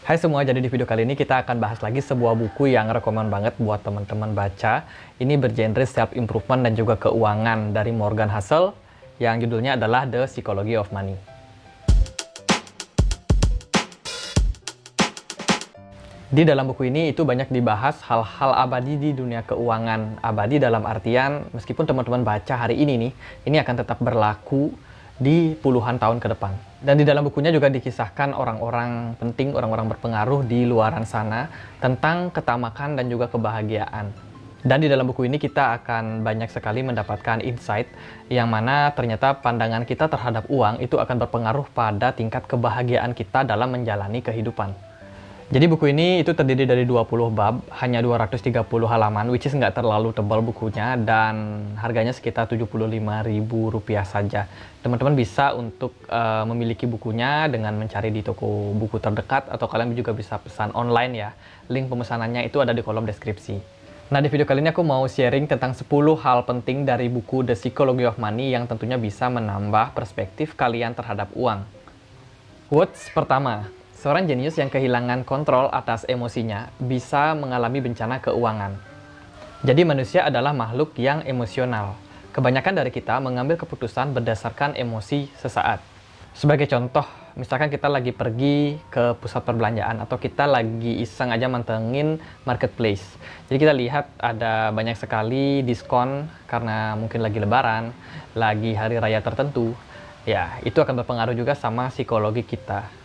Hai semua, jadi di video kali ini kita akan bahas lagi sebuah buku yang rekomen banget buat teman-teman baca. Ini bergenre self improvement dan juga keuangan dari Morgan Housel yang judulnya adalah The Psychology of Money. Di dalam buku ini itu banyak dibahas hal-hal abadi di dunia keuangan. Abadi dalam artian meskipun teman-teman baca hari ini nih, ini akan tetap berlaku di puluhan tahun ke depan. Dan di dalam bukunya juga dikisahkan orang-orang penting, orang-orang berpengaruh di luaran sana tentang ketamakan dan juga kebahagiaan. Dan di dalam buku ini kita akan banyak sekali mendapatkan insight yang mana ternyata pandangan kita terhadap uang itu akan berpengaruh pada tingkat kebahagiaan kita dalam menjalani kehidupan. Jadi buku ini itu terdiri dari 20 bab, hanya 230 halaman, which is nggak terlalu tebal bukunya, dan harganya sekitar Rp75.000 saja. Teman-teman bisa untuk memiliki bukunya dengan mencari di toko buku terdekat, atau kalian juga bisa pesan online ya. Link pemesanannya itu ada di kolom deskripsi. Nah, di video kali ini aku mau sharing tentang 10 hal penting dari buku The Psychology of Money yang tentunya bisa menambah perspektif kalian terhadap uang. Quotes pertama. Seorang jenius yang kehilangan kontrol atas emosinya bisa mengalami bencana keuangan. Jadi manusia adalah makhluk yang emosional. Kebanyakan dari kita mengambil keputusan berdasarkan emosi sesaat. Sebagai contoh, misalkan kita lagi pergi ke pusat perbelanjaan atau kita lagi iseng aja mantengin marketplace. Jadi kita lihat ada banyak sekali diskon karena mungkin lagi lebaran, lagi hari raya tertentu. Ya, itu akan berpengaruh juga sama psikologi kita.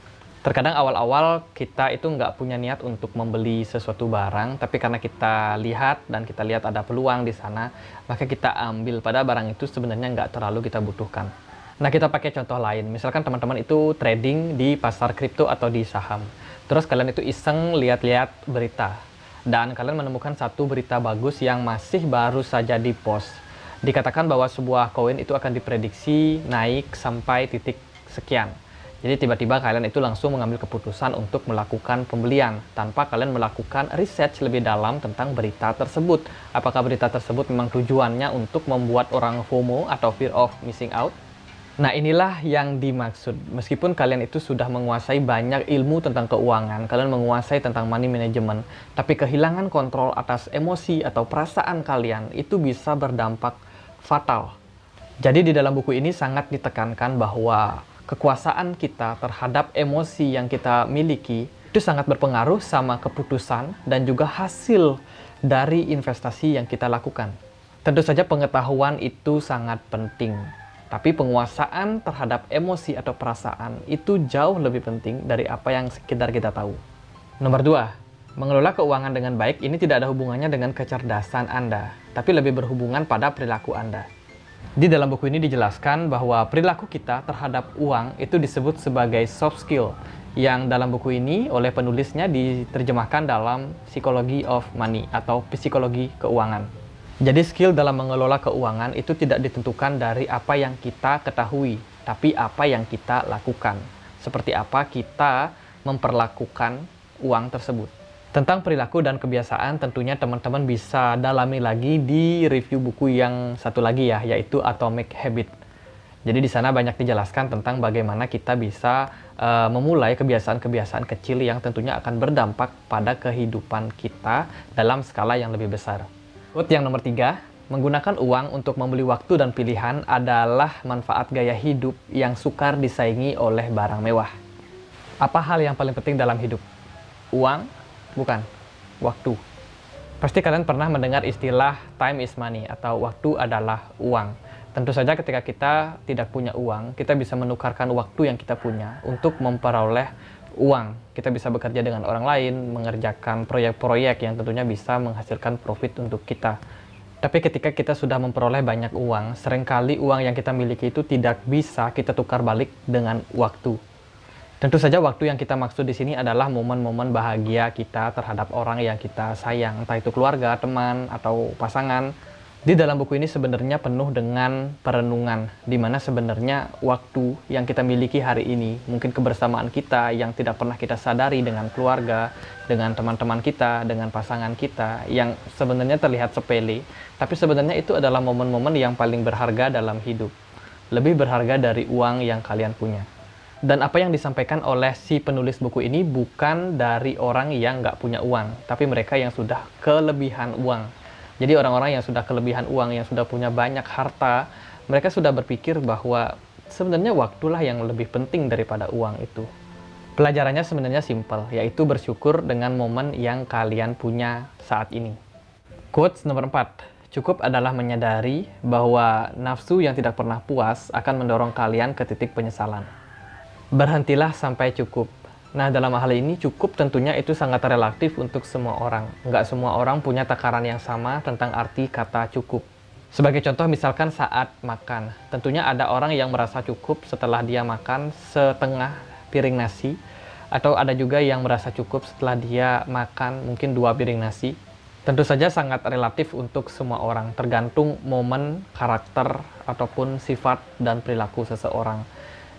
Terkadang awal-awal kita itu nggak punya niat untuk membeli sesuatu barang, tapi karena kita lihat dan kita lihat ada peluang di sana, maka kita ambil, pada barang itu sebenarnya nggak terlalu kita butuhkan. Nah, kita pakai contoh lain. Misalkan teman-teman itu trading di pasar kripto atau di saham. Terus kalian itu iseng lihat-lihat berita. Dan kalian menemukan satu berita bagus yang masih baru saja di-post. Dikatakan bahwa sebuah koin itu akan diprediksi naik sampai titik sekian. Jadi tiba-tiba kalian itu langsung mengambil keputusan untuk melakukan pembelian tanpa kalian melakukan research lebih dalam tentang berita tersebut. Apakah berita tersebut memang tujuannya untuk membuat orang FOMO atau fear of missing out? Nah, inilah yang dimaksud. Meskipun kalian itu sudah menguasai banyak ilmu tentang keuangan, kalian menguasai tentang money management, tapi kehilangan kontrol atas emosi atau perasaan kalian itu bisa berdampak fatal. Jadi di dalam buku ini sangat ditekankan bahwa kekuasaan kita terhadap emosi yang kita miliki itu sangat berpengaruh sama keputusan dan juga hasil dari investasi yang kita lakukan. Tentu saja pengetahuan itu sangat penting, tapi penguasaan terhadap emosi atau perasaan itu jauh lebih penting dari apa yang sekedar kita tahu. Nomor 2, mengelola keuangan dengan baik ini tidak ada hubungannya dengan kecerdasan Anda, tapi lebih berhubungan pada perilaku Anda. Di dalam buku ini dijelaskan bahwa perilaku kita terhadap uang itu disebut sebagai soft skill, yang dalam buku ini oleh penulisnya diterjemahkan dalam Psychology of Money atau psikologi keuangan. Jadi skill dalam mengelola keuangan itu tidak ditentukan dari apa yang kita ketahui, tapi apa yang kita lakukan. Seperti apa kita memperlakukan uang tersebut. Tentang perilaku dan kebiasaan tentunya teman-teman bisa dalami lagi di review buku yang satu lagi ya, yaitu Atomic Habit. Jadi di sana banyak dijelaskan tentang bagaimana kita bisa memulai kebiasaan-kebiasaan kecil yang tentunya akan berdampak pada kehidupan kita dalam skala yang lebih besar. Quote yang nomor 3, menggunakan uang untuk membeli waktu dan pilihan adalah manfaat gaya hidup yang sukar disaingi oleh barang mewah. Apa hal yang paling penting dalam hidup? Uang? Bukan, waktu. Pasti kalian pernah mendengar istilah time is money atau waktu adalah uang. Tentu saja ketika kita tidak punya uang, kita bisa menukarkan waktu yang kita punya untuk memperoleh uang. Kita bisa bekerja dengan orang lain, mengerjakan proyek-proyek yang tentunya bisa menghasilkan profit untuk kita. Tapi ketika kita sudah memperoleh banyak uang, seringkali uang yang kita miliki itu tidak bisa kita tukar balik dengan waktu. Tentu saja waktu yang kita maksud di sini adalah momen-momen bahagia kita terhadap orang yang kita sayang, entah itu keluarga, teman, atau pasangan. Di dalam buku ini sebenarnya penuh dengan perenungan, di mana sebenarnya waktu yang kita miliki hari ini, mungkin kebersamaan kita yang tidak pernah kita sadari dengan keluarga, dengan teman-teman kita, dengan pasangan kita, yang sebenarnya terlihat sepele, tapi sebenarnya itu adalah momen-momen yang paling berharga dalam hidup. Lebih berharga dari uang yang kalian punya. Dan apa yang disampaikan oleh si penulis buku ini bukan dari orang yang nggak punya uang, tapi mereka yang sudah kelebihan uang. Jadi orang-orang yang sudah kelebihan uang, yang sudah punya banyak harta, mereka sudah berpikir bahwa sebenarnya waktulah yang lebih penting daripada uang itu. Pelajarannya sebenarnya simpel, yaitu bersyukur dengan momen yang kalian punya saat ini. Quotes nomor 4. Cukup adalah menyadari bahwa nafsu yang tidak pernah puas akan mendorong kalian ke titik penyesalan. Berhentilah sampai cukup. Nah, dalam hal ini cukup tentunya itu sangat relatif untuk semua orang. Nggak semua orang punya takaran yang sama tentang arti kata cukup. Sebagai contoh, misalkan saat makan. Tentunya ada orang yang merasa cukup setelah dia makan setengah piring nasi. Atau ada juga yang merasa cukup setelah dia makan mungkin 2 piring nasi. Tentu saja sangat relatif untuk semua orang, tergantung momen, karakter, ataupun sifat dan perilaku seseorang.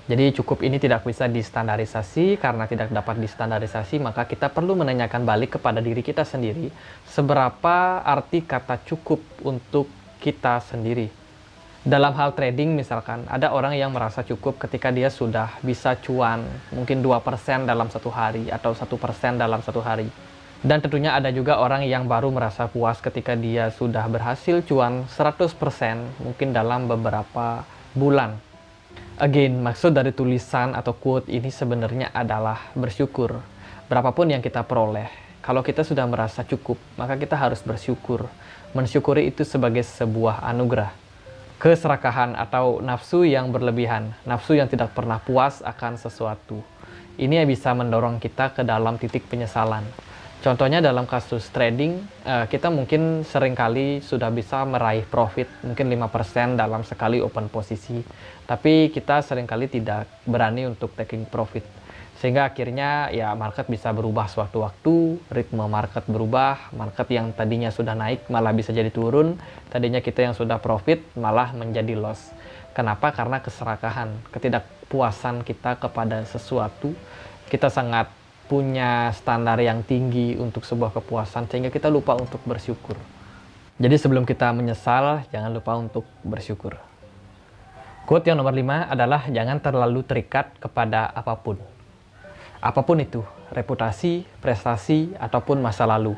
Jadi cukup ini tidak bisa distandarisasi. Karena tidak dapat distandarisasi, maka kita perlu menanyakan balik kepada diri kita sendiri, seberapa arti kata cukup untuk kita sendiri. Dalam hal trading misalkan, ada orang yang merasa cukup ketika dia sudah bisa cuan mungkin 2% dalam satu hari atau 1% dalam satu hari. Dan tentunya ada juga orang yang baru merasa puas ketika dia sudah berhasil cuan 100% mungkin dalam beberapa bulan. Again, maksud dari tulisan atau quote ini sebenarnya adalah bersyukur. Berapapun yang kita peroleh, kalau kita sudah merasa cukup, maka kita harus bersyukur. Mensyukuri itu sebagai sebuah anugerah. Keserakahan atau nafsu yang berlebihan, nafsu yang tidak pernah puas akan sesuatu. Ini yang bisa mendorong kita ke dalam titik penyesalan. Contohnya dalam kasus trading, kita mungkin seringkali sudah bisa meraih profit, mungkin 5% dalam sekali open posisi. Tapi kita seringkali tidak berani untuk taking profit. Sehingga akhirnya ya market bisa berubah sewaktu-waktu, ritme market berubah, market yang tadinya sudah naik malah bisa jadi turun, tadinya kita yang sudah profit malah menjadi loss. Kenapa? Karena keserakahan, ketidakpuasan kita kepada sesuatu, kita sangat punya standar yang tinggi untuk sebuah kepuasan sehingga kita lupa untuk bersyukur. Jadi sebelum kita menyesal, jangan lupa untuk bersyukur. Quote yang nomor 5 adalah jangan terlalu terikat kepada apapun. Apapun itu, reputasi, prestasi, ataupun masa lalu.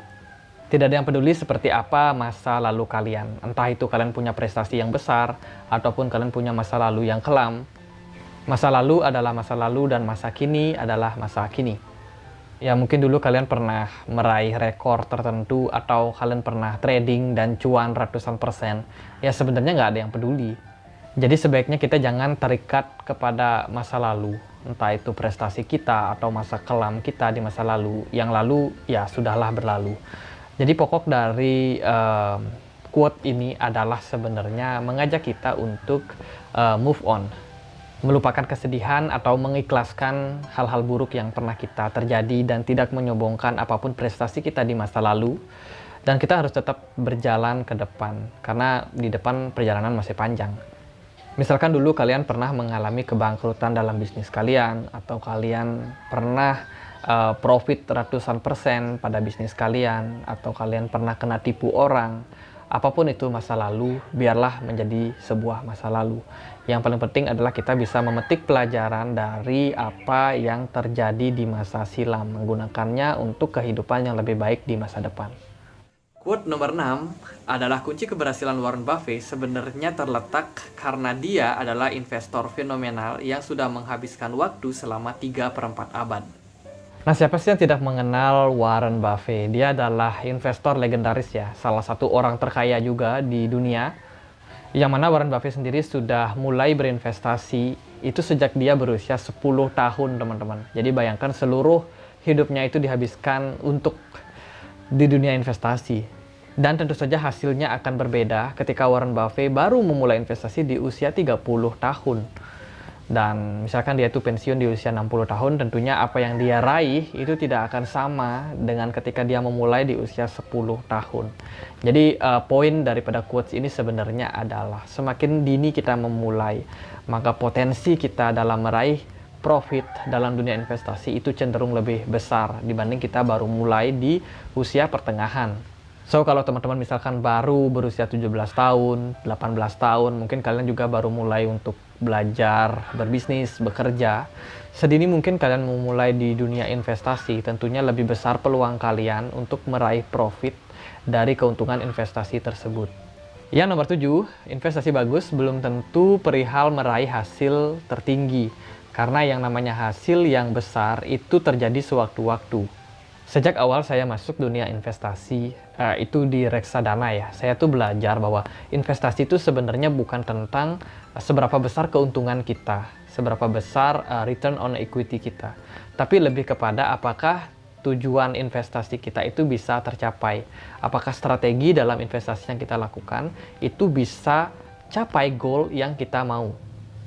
Tidak ada yang peduli seperti apa masa lalu kalian. Entah itu kalian punya prestasi yang besar, ataupun kalian punya masa lalu yang kelam. Masa lalu adalah masa lalu dan masa kini adalah masa kini. Ya mungkin dulu kalian pernah meraih rekor tertentu atau kalian pernah trading dan cuan ratusan persen. Ya sebenarnya nggak ada yang peduli. Jadi sebaiknya kita jangan terikat kepada masa lalu. Entah itu prestasi kita atau masa kelam kita di masa lalu. Yang lalu ya sudahlah berlalu. Jadi pokok dari quote ini adalah sebenarnya mengajak kita untuk move on. Melupakan kesedihan atau mengikhlaskan hal-hal buruk yang pernah kita terjadi dan tidak menyombongkan apapun prestasi kita di masa lalu. Dan kita harus tetap berjalan ke depan, karena di depan perjalanan masih panjang. Misalkan dulu kalian pernah mengalami kebangkrutan dalam bisnis kalian, atau kalian pernah profit ratusan persen pada bisnis kalian, atau kalian pernah kena tipu orang. Apapun itu masa lalu, biarlah menjadi sebuah masa lalu. Yang paling penting adalah kita bisa memetik pelajaran dari apa yang terjadi di masa silam, menggunakannya untuk kehidupan yang lebih baik di masa depan. Quote nomor 6 adalah kunci keberhasilan Warren Buffett sebenarnya terletak karena dia adalah investor fenomenal yang sudah menghabiskan waktu selama 3/4 abad. Nah, siapa sih yang tidak mengenal Warren Buffett? Dia adalah investor legendaris ya, salah satu orang terkaya juga di dunia. Yang mana Warren Buffett sendiri sudah mulai berinvestasi itu sejak dia berusia 10 tahun, teman-teman. Jadi bayangkan seluruh hidupnya itu dihabiskan untuk di dunia investasi. Dan tentu saja hasilnya akan berbeda ketika Warren Buffett baru memulai investasi di usia 30 tahun. Dan misalkan dia itu pensiun di usia 60 tahun, tentunya apa yang dia raih itu tidak akan sama dengan ketika dia memulai di usia 10 tahun. Jadi poin daripada quotes ini sebenarnya adalah semakin dini kita memulai, maka potensi kita dalam meraih profit dalam dunia investasi itu cenderung lebih besar dibanding kita baru mulai di usia pertengahan. So, kalau teman-teman misalkan baru berusia 17 tahun, 18 tahun, mungkin kalian juga baru mulai untuk belajar, berbisnis, bekerja, sedini mungkin kalian memulai di dunia investasi, tentunya lebih besar peluang kalian untuk meraih profit dari keuntungan investasi tersebut. Yang nomor 7, investasi bagus belum tentu perihal meraih hasil tertinggi, karena yang namanya hasil yang besar itu terjadi sewaktu-waktu. Sejak awal saya masuk dunia investasi, itu di reksadana ya, saya tuh belajar bahwa investasi itu sebenarnya bukan tentang seberapa besar keuntungan kita, seberapa besar return on equity kita, tapi lebih kepada apakah tujuan investasi kita itu bisa tercapai, apakah strategi dalam investasi yang kita lakukan itu bisa capai goal yang kita mau.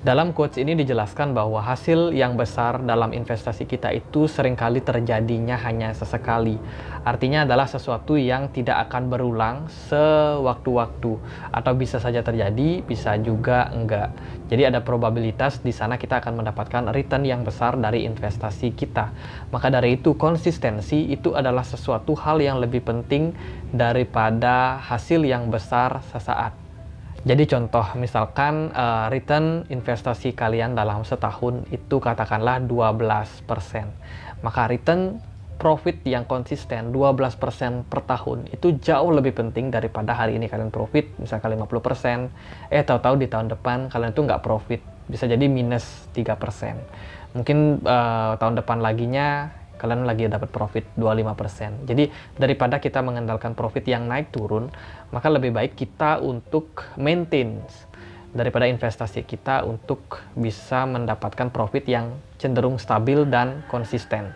Dalam quotes ini dijelaskan bahwa hasil yang besar dalam investasi kita itu seringkali terjadinya hanya sesekali. Artinya adalah sesuatu yang tidak akan berulang sewaktu-waktu. Atau bisa saja terjadi, bisa juga enggak. Jadi ada probabilitas di sana kita akan mendapatkan return yang besar dari investasi kita. Maka dari itu konsistensi itu adalah sesuatu hal yang lebih penting daripada hasil yang besar sesaat. Jadi contoh misalkan return investasi kalian dalam setahun itu katakanlah 12%. Maka return profit yang konsisten 12% per tahun itu jauh lebih penting daripada hari ini kalian profit misalkan 50%, tahu-tahu di tahun depan kalian itu nggak profit, bisa jadi minus 3%. Mungkin tahun depan laginya kalian lagi dapat profit 25%. Jadi daripada kita mengandalkan profit yang naik turun, maka lebih baik kita untuk maintain daripada investasi kita untuk bisa mendapatkan profit yang cenderung stabil dan konsisten.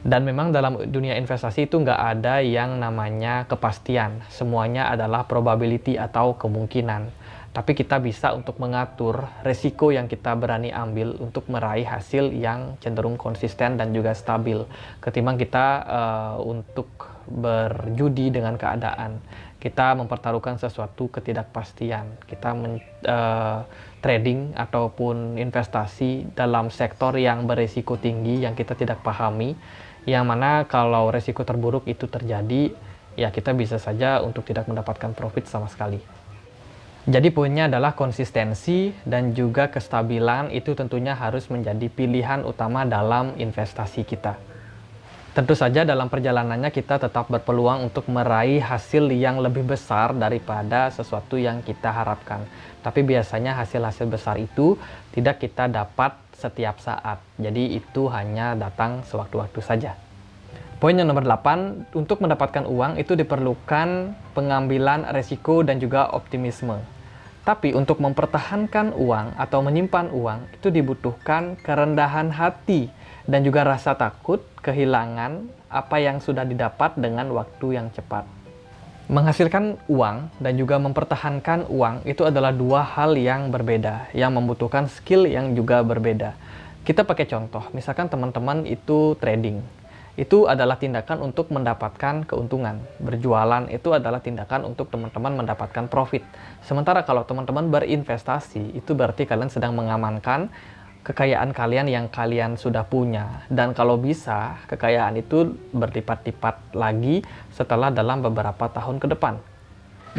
Dan memang dalam dunia investasi itu nggak ada yang namanya kepastian. Semuanya adalah probability atau kemungkinan. Tapi kita bisa untuk mengatur resiko yang kita berani ambil untuk meraih hasil yang cenderung konsisten dan juga stabil. Ketimbang kita untuk berjudi dengan keadaan. Kita mempertaruhkan sesuatu ketidakpastian. Kita trading ataupun investasi dalam sektor yang beresiko tinggi yang kita tidak pahami. Yang mana kalau resiko terburuk itu terjadi, ya kita bisa saja untuk tidak mendapatkan profit sama sekali. Jadi poinnya adalah konsistensi dan juga kestabilan itu tentunya harus menjadi pilihan utama dalam investasi kita. Tentu saja dalam perjalanannya kita tetap berpeluang untuk meraih hasil yang lebih besar daripada sesuatu yang kita harapkan. Tapi biasanya hasil-hasil besar itu tidak kita dapat setiap saat. Jadi itu hanya datang sewaktu-waktu saja. Poin yang nomor 8, untuk mendapatkan uang itu diperlukan pengambilan resiko dan juga optimisme. Tapi untuk mempertahankan uang atau menyimpan uang itu dibutuhkan kerendahan hati dan juga rasa takut kehilangan apa yang sudah didapat dengan waktu yang cepat. Menghasilkan uang dan juga mempertahankan uang itu adalah dua hal yang berbeda, yang membutuhkan skill yang juga berbeda. Kita pakai contoh, misalkan teman-teman itu trading. Itu adalah tindakan untuk mendapatkan keuntungan. Berjualan itu adalah tindakan untuk teman-teman mendapatkan profit. Sementara kalau teman-teman berinvestasi, itu berarti kalian sedang mengamankan kekayaan kalian yang kalian sudah punya. Dan kalau bisa, kekayaan itu berlipat-lipat lagi setelah dalam beberapa tahun ke depan.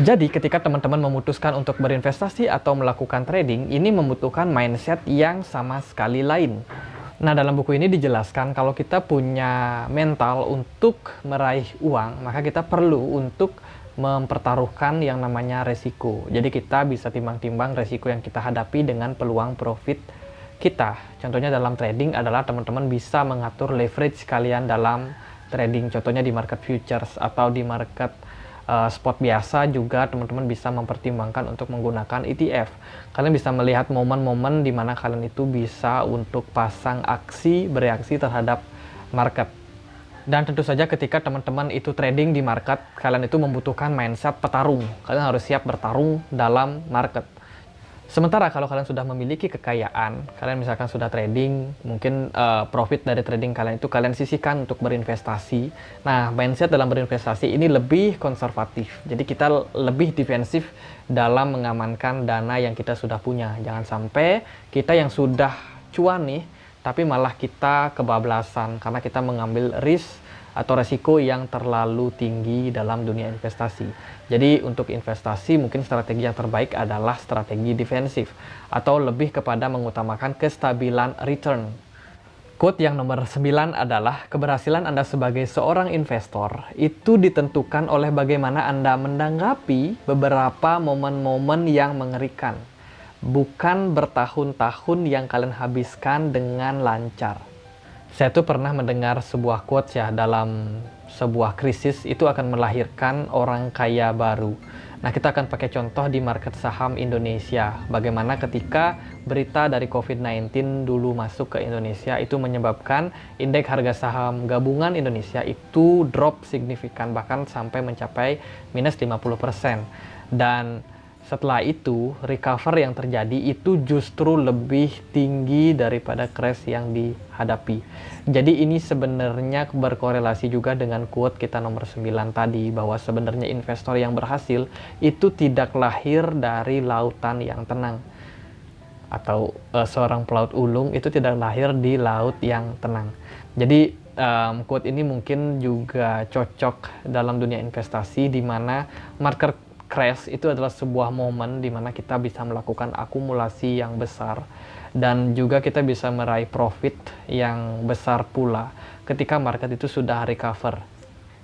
Jadi ketika teman-teman memutuskan untuk berinvestasi atau melakukan trading, ini membutuhkan mindset yang sama sekali lain. Nah, dalam buku ini dijelaskan kalau kita punya mental untuk meraih uang, maka kita perlu untuk mempertaruhkan yang namanya resiko. Jadi kita bisa timbang-timbang resiko yang kita hadapi dengan peluang profit kita. Contohnya dalam trading adalah teman-teman bisa mengatur leverage kalian dalam trading. Contohnya di market futures atau di market spot biasa juga teman-teman bisa mempertimbangkan untuk menggunakan ETF. Kalian bisa melihat momen-momen di mana kalian itu bisa untuk pasang aksi bereaksi terhadap market. Dan tentu saja ketika teman-teman itu trading di market, kalian itu membutuhkan mindset petarung. Kalian harus siap bertarung dalam market. Sementara kalau kalian sudah memiliki kekayaan, kalian misalkan sudah trading, mungkin profit dari trading kalian itu kalian sisihkan untuk berinvestasi. Nah, mindset dalam berinvestasi ini lebih konservatif. Jadi kita lebih defensif dalam mengamankan dana yang kita sudah punya. Jangan sampai kita yang sudah cuan nih, tapi malah kita kebablasan karena kita mengambil risk atau resiko yang terlalu tinggi dalam dunia investasi. Jadi untuk investasi mungkin strategi yang terbaik adalah strategi defensif atau lebih kepada mengutamakan kestabilan return. Quote yang nomor 9 adalah, keberhasilan Anda sebagai seorang investor itu ditentukan oleh bagaimana Anda menanggapi beberapa momen-momen yang mengerikan, bukan bertahun-tahun yang kalian habiskan dengan lancar. Saya tuh pernah mendengar sebuah quote ya, dalam sebuah krisis itu akan melahirkan orang kaya baru. Nah, kita akan pakai contoh di market saham Indonesia. Bagaimana ketika berita dari COVID-19 dulu masuk ke Indonesia, itu menyebabkan indeks harga saham gabungan Indonesia itu drop signifikan, bahkan sampai mencapai minus 50%. Dan setelah itu, recover yang terjadi itu justru lebih tinggi daripada crash yang dihadapi. Jadi ini sebenarnya berkorelasi juga dengan quote kita nomor 9 tadi, bahwa sebenarnya investor yang berhasil itu tidak lahir dari lautan yang tenang. Atau seorang pelaut ulung itu tidak lahir di laut yang tenang. Jadi quote ini mungkin juga cocok dalam dunia investasi, di mana market crash itu adalah sebuah momen di mana kita bisa melakukan akumulasi yang besar dan juga kita bisa meraih profit yang besar pula ketika market itu sudah recover.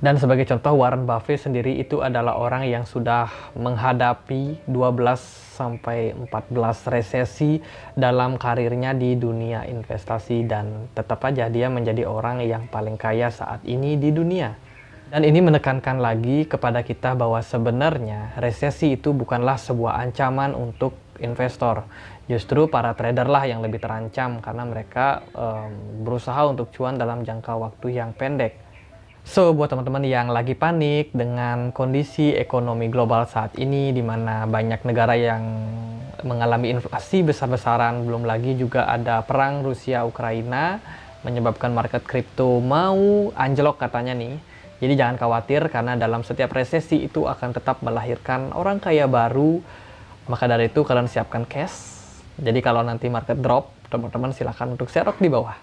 Dan sebagai contoh, Warren Buffett sendiri itu adalah orang yang sudah menghadapi 12 sampai 14 resesi dalam karirnya di dunia investasi, dan tetap aja dia menjadi orang yang paling kaya saat ini di dunia. Dan ini menekankan lagi kepada kita bahwa sebenarnya resesi itu bukanlah sebuah ancaman untuk investor. Justru para trader lah yang lebih terancam karena mereka berusaha untuk cuan dalam jangka waktu yang pendek. So, buat teman-teman yang lagi panik dengan kondisi ekonomi global saat ini, di mana banyak negara yang mengalami inflasi besar-besaran, belum lagi juga ada perang Rusia-Ukraina, menyebabkan market kripto mau anjlok katanya nih. Jadi jangan khawatir, karena dalam setiap resesi itu akan tetap melahirkan orang kaya baru. Maka dari itu kalian siapkan cash. Jadi kalau nanti market drop, teman-teman silahkan untuk serok di bawah.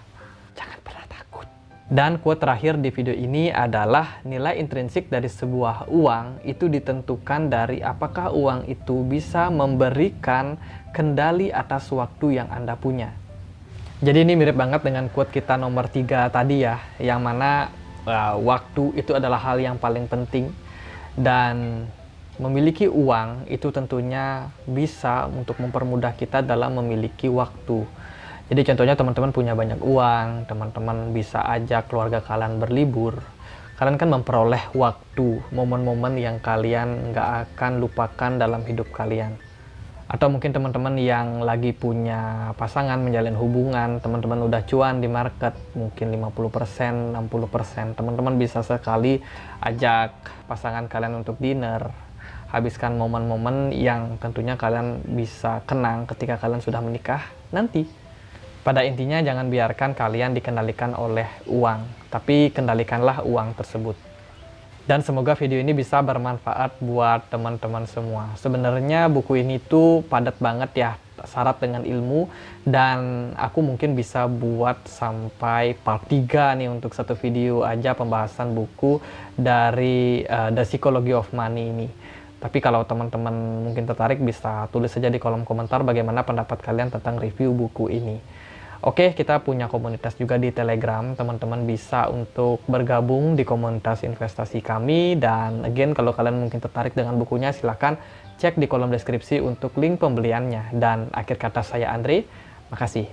Jangan pernah takut. Dan quote terakhir di video ini adalah, nilai intrinsik dari sebuah uang itu ditentukan dari apakah uang itu bisa memberikan kendali atas waktu yang Anda punya. Jadi ini mirip banget dengan quote kita nomor 3 tadi ya, yang mana waktu itu adalah hal yang paling penting, dan memiliki uang itu tentunya bisa untuk mempermudah kita dalam memiliki waktu. Jadi contohnya teman-teman punya banyak uang, teman-teman bisa ajak keluarga kalian berlibur. Kalian kan memperoleh waktu, momen-momen yang kalian nggak akan lupakan dalam hidup kalian. Atau mungkin teman-teman yang lagi punya pasangan, menjalin hubungan, teman-teman udah cuan di market, mungkin 50%, 60%, teman-teman bisa sekali ajak pasangan kalian untuk dinner, habiskan momen-momen yang tentunya kalian bisa kenang ketika kalian sudah menikah nanti. Pada intinya jangan biarkan kalian dikendalikan oleh uang, tapi kendalikanlah uang tersebut. Dan semoga video ini bisa bermanfaat buat teman-teman semua. Sebenarnya buku ini tuh padat banget ya, syarat dengan ilmu, dan aku mungkin bisa buat sampai part 3 nih untuk satu video aja pembahasan buku dari The Psychology of Money ini. Tapi kalau teman-teman mungkin tertarik, bisa tulis saja di kolom komentar bagaimana pendapat kalian tentang review buku ini. Oke, kita punya komunitas juga di Telegram. Teman-teman bisa untuk bergabung di komunitas investasi kami. Dan again, kalau kalian mungkin tertarik dengan bukunya, silahkan cek di kolom deskripsi untuk link pembeliannya. Dan akhir kata saya Andre, makasih.